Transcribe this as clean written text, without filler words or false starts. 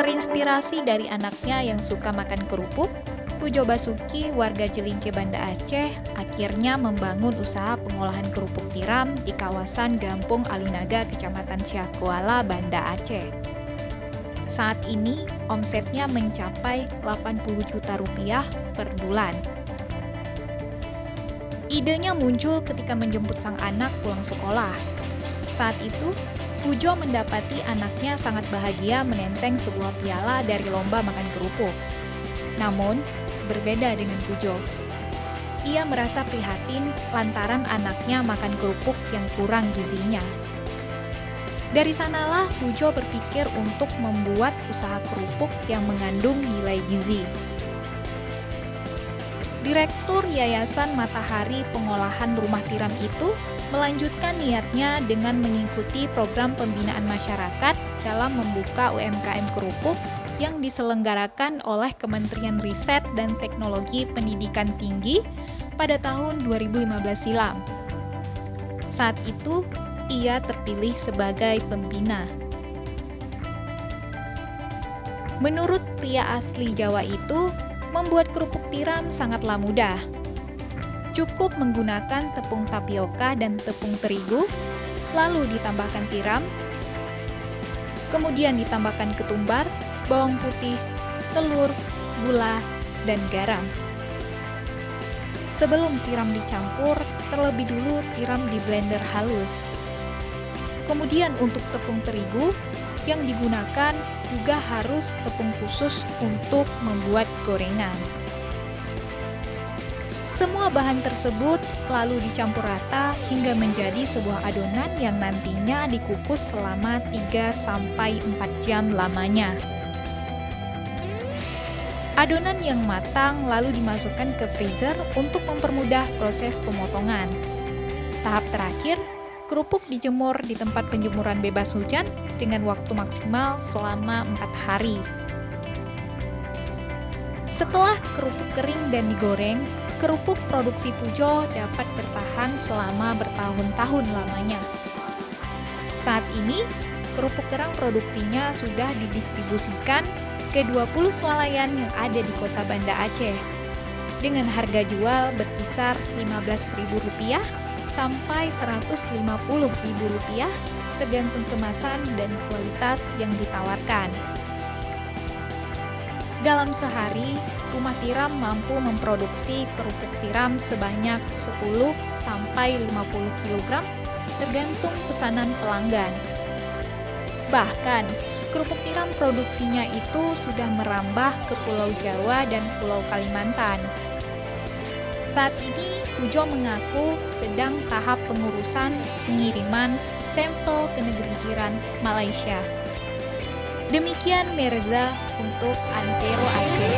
Terinspirasi dari anaknya yang suka makan kerupuk, Pujo Basuki, warga Jelingke, Banda Aceh, akhirnya membangun usaha pengolahan kerupuk tiram di kawasan Gampung Alunaga, Kecamatan Siakuala, Banda Aceh. Saat ini, omsetnya mencapai 80 juta rupiah per bulan. Idenya muncul ketika menjemput sang anak pulang sekolah. Saat itu, Pujo mendapati anaknya sangat bahagia menenteng sebuah piala dari lomba makan kerupuk. Namun, berbeda dengan Pujo. Ia merasa prihatin lantaran anaknya makan kerupuk yang kurang gizinya. Dari sanalah Pujo berpikir untuk membuat usaha kerupuk yang mengandung nilai gizi. Direktur Yayasan Matahari Pengolahan Rumah Tiram itu melanjutkan niatnya dengan mengikuti program pembinaan masyarakat dalam membuka UMKM kerupuk yang diselenggarakan oleh Kementerian Riset dan Teknologi Pendidikan Tinggi pada tahun 2015 silam. Saat itu, ia terpilih sebagai pembina. Menurut pria asli Jawa itu, membuat kerupuk tiram sangatlah mudah. Cukup menggunakan tepung tapioka dan tepung terigu, lalu ditambahkan tiram, kemudian ditambahkan ketumbar, bawang putih, telur, gula, dan garam. Sebelum tiram dicampur, terlebih dulu tiram di blender halus. Kemudian untuk tepung terigu, yang digunakan juga harus tepung khusus untuk membuat gorengan. Semua bahan tersebut lalu dicampur rata hingga menjadi sebuah adonan yang nantinya dikukus selama 3-4 jam lamanya. Adonan yang matang lalu dimasukkan ke freezer untuk mempermudah proses pemotongan. Tahap terakhir, kerupuk dijemur di tempat penjemuran bebas hujan dengan waktu maksimal selama 4 hari. Setelah kerupuk kering dan digoreng, kerupuk produksi Pujo dapat bertahan selama bertahun-tahun lamanya. Saat ini, kerupuk kerang produksinya sudah didistribusikan ke 20 swalayan yang ada di kota Banda Aceh. Dengan harga jual berkisar Rp15.000 sampai Rp150.000 tergantung kemasan dan kualitas yang ditawarkan. Dalam sehari, rumah tiram mampu memproduksi kerupuk tiram sebanyak 10 sampai 50 kg tergantung pesanan pelanggan. Bahkan, kerupuk tiram produksinya itu sudah merambah ke Pulau Jawa dan Pulau Kalimantan. Saat ini, Pujo mengaku sedang tahap pengurusan pengiriman sampel ke negeri jiran Malaysia. Demikian Merza untuk Antero Aceh.